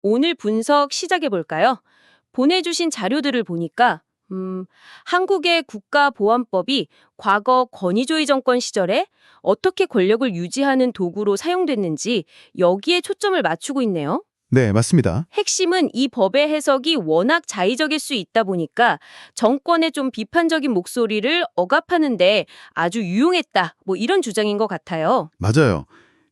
오늘 분석 시작해 볼까요? 보내주신 자료들을 보니까, 한국의 국가보안법이 과거 권위주의 정권 시절에 어떻게 권력을 유지하는 도구로 사용됐는지 여기에 초점을 맞추고 있네요. 네, 맞습니다. 핵심은 이 법의 해석이 워낙 자의적일 수 있다 보니까 정권의 좀 비판적인 목소리를 억압하는데 아주 유용했다. 뭐 이런 주장인 것 같아요. 맞아요.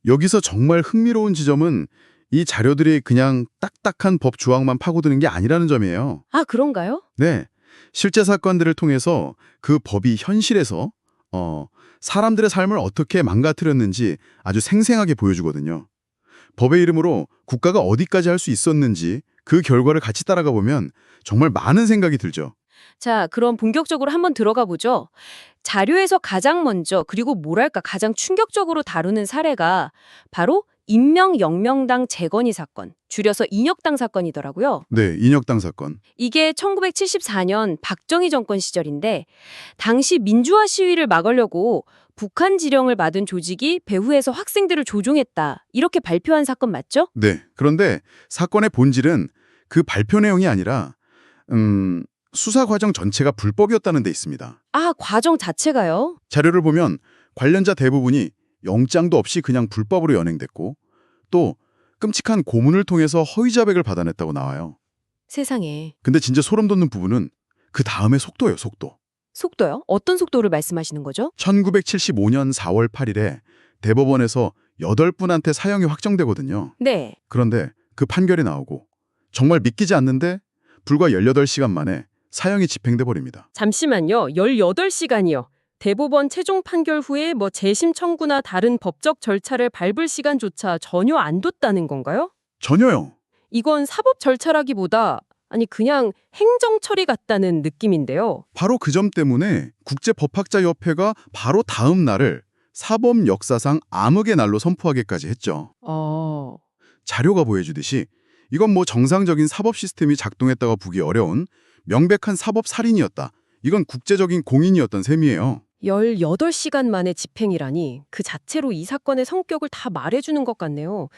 여기서 정말 흥미로운 지점은 이 자료들이 그냥 딱딱한 법 조항만 파고드는 게 아니라는 점이에요. 아, 그런가요? 네, 실제 사건들을 통해서 그 법이 현실에서 사람들의 삶을 어떻게 망가뜨렸는지 아주 생생하게 보여주거든요. 법의 이름으로 국가가 어디까지 할 수 있었는지 그 결과를 같이 따라가 보면 정말 많은 생각이 들죠. 자, 그럼 본격적으로 한번 들어가 보죠. 자료에서 가장 먼저 그리고 뭐랄까 가장 충격적으로 다루는 사례가 바로 인명영명당 재건이 사건, 줄여서 인혁당 사건이더라고요. 네, 인혁당 사건. 이게 1974년 박정희 정권 시절인데 당시 민주화 시위를 막으려고 북한 지령을 받은 조직이 배후에서 학생들을 조종했다. 이렇게 발표한 사건 맞죠? 네, 그런데 사건의 본질은 그 발표 내용이 아니라 수사 과정 전체가 불법이었다는 데 있습니다. 아, 과정 자체가요? 자료를 보면 관련자 대부분이 영장도 없이 그냥 불법으로 연행됐고 또 끔찍한 고문을 통해서 허위 자백을 받아냈다고 나와요. 세상에. 근데 진짜 소름 돋는 부분은 그 다음의 속도예요, 속도. 속도요? 어떤 속도를 말씀하시는 거죠? 1975년 4월 8일에 대법원에서 8분한테 사형이 확정되거든요. 네. 그런데 그 판결이 나오고 정말 믿기지 않는데 불과 18시간 만에 사형이 집행돼 버립니다. 잠시만요. 18시간이요. 대법원 최종 판결 후에 재심 청구나 다른 법적 절차를 밟을 시간조차 전혀 안 뒀다는 건가요? 전혀요. 이건 사법 절차라기보다 그냥 행정 처리 같다는 느낌인데요. 바로 그 점 때문에 국제법학자협회가 바로 다음 날을 사법 역사상 암흑의 날로 선포하기까지 했죠. 자료가 보여주듯이 이건 정상적인 사법 시스템이 작동했다고 보기 어려운 명백한 사법 살인이었다. 이건 국제적인 공인이었던 셈이에요. 18시간 만에 집행이라니 그 자체로 이 사건의 성격을 다 말해주는 것 같네요.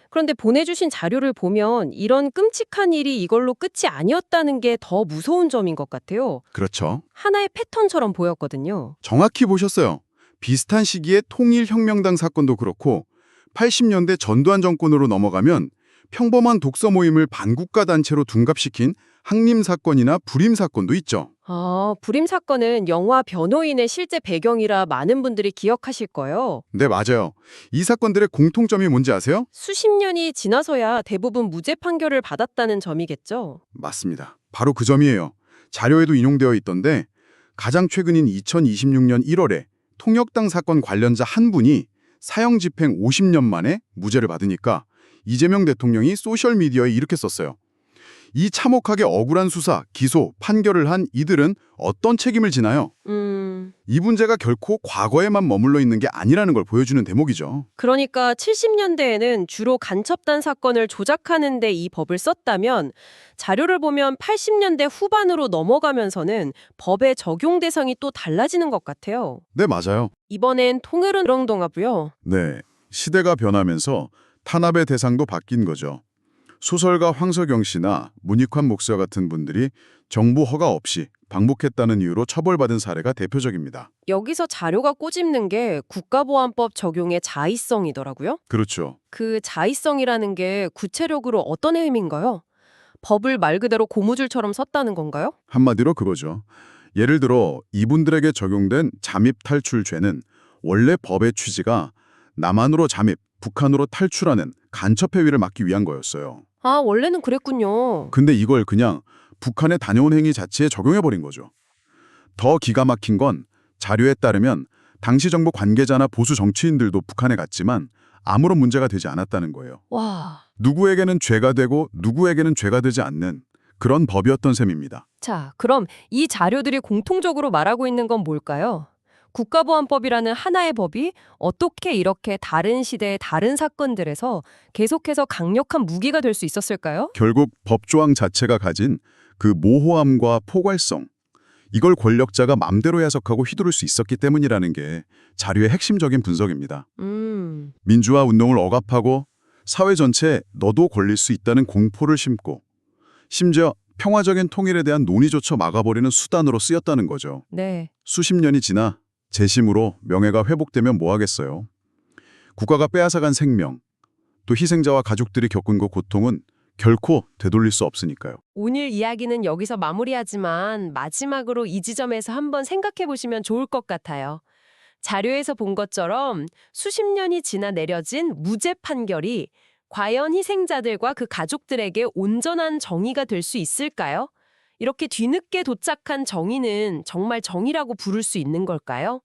그런데 보내주신 자료를 보면 이런 끔찍한 일이 이걸로 끝이 아니었다는 게 더 무서운 점인 것 같아요. 그렇죠. 하나의 패턴처럼 보였거든요. 정확히 보셨어요. 비슷한 시기에 통일혁명당 사건도 그렇고 80년대 전두환 정권으로 넘어가면 평범한 독서 모임을 반국가 단체로 둔갑시킨 항림 사건이나 불임 사건도 있죠. 불임 사건은 영화 변호인의 실제 배경이라 많은 분들이 기억하실 거예요. 네, 맞아요. 이 사건들의 공통점이 뭔지 아세요? 수십 년이 지나서야 대부분 무죄 판결을 받았다는 점이겠죠. 맞습니다. 바로 그 점이에요. 자료에도 인용되어 있던데 가장 최근인 2026년 1월에 통역당 사건 관련자 한 분이 사형 집행 50년 만에 무죄를 받으니까 이재명 대통령이 소셜미디어에 이렇게 썼어요. 이 참혹하게 억울한 수사, 기소, 판결을 한 이들은 어떤 책임을 지나요? 이 문제가 결코 과거에만 머물러 있는 게 아니라는 걸 보여주는 대목이죠. 그러니까 70년대에는 주로 간첩단 사건을 조작하는 데 이 법을 썼다면 자료를 보면 80년대 후반으로 넘어가면서는 법의 적용 대상이 또 달라지는 것 같아요. 네, 맞아요. 이번엔 통일은 동하고요. 네, 시대가 변하면서 탄압의 대상도 바뀐 거죠. 소설가 황석영 씨나 문익환 목사 같은 분들이 정부 허가 없이 방북했다는 이유로 처벌받은 사례가 대표적입니다. 여기서 자료가 꼬집는 게 국가보안법 적용의 자의성이더라고요. 그렇죠. 그 자의성이라는 게 구체적으로 어떤 의미인가요? 법을 말 그대로 고무줄처럼 썼다는 건가요? 한마디로 그거죠. 예를 들어 이분들에게 적용된 잠입 탈출죄는 원래 법의 취지가 남한으로 잠입, 북한으로 탈출하는 간첩 행위를 막기 위한 거였어요. 아, 원래는 그랬군요. 근데 이걸 그냥 북한에 다녀온 행위 자체에 적용해버린 거죠. 더 기가 막힌 건 자료에 따르면 당시 정부 관계자나 보수 정치인들도 북한에 갔지만 아무런 문제가 되지 않았다는 거예요. 와. 누구에게는 죄가 되고 누구에게는 죄가 되지 않는 그런 법이었던 셈입니다. 자, 그럼 이 자료들이 공통적으로 말하고 있는 건 뭘까요? 국가보안법이라는 하나의 법이 어떻게 이렇게 다른 시대의 다른 사건들에서 계속해서 강력한 무기가 될 수 있었을까요? 결국 법조항 자체가 가진 그 모호함과 포괄성, 이걸 권력자가 맘대로 해석하고 휘두를 수 있었기 때문이라는 게 자료의 핵심적인 분석입니다. 민주화 운동을 억압하고 사회 전체에 너도 걸릴 수 있다는 공포를 심고 심지어 평화적인 통일에 대한 논의조차 막아버리는 수단으로 쓰였다는 거죠. 네. 수십 년이 지나 재심으로 명예가 회복되면 뭐 하겠어요. 국가가 빼앗아간 생명, 또 희생자와 가족들이 겪은 그 고통은 결코 되돌릴 수 없으니까요. 오늘 이야기는 여기서 마무리하지만 마지막으로 이 지점에서 한번 생각해 보시면 좋을 것 같아요. 자료에서 본 것처럼 수십 년이 지나 내려진 무죄 판결이 과연 희생자들과 그 가족들에게 온전한 정의가 될 수 있을까요? 이렇게 뒤늦게 도착한 정의는 정말 정의라고 부를 수 있는 걸까요?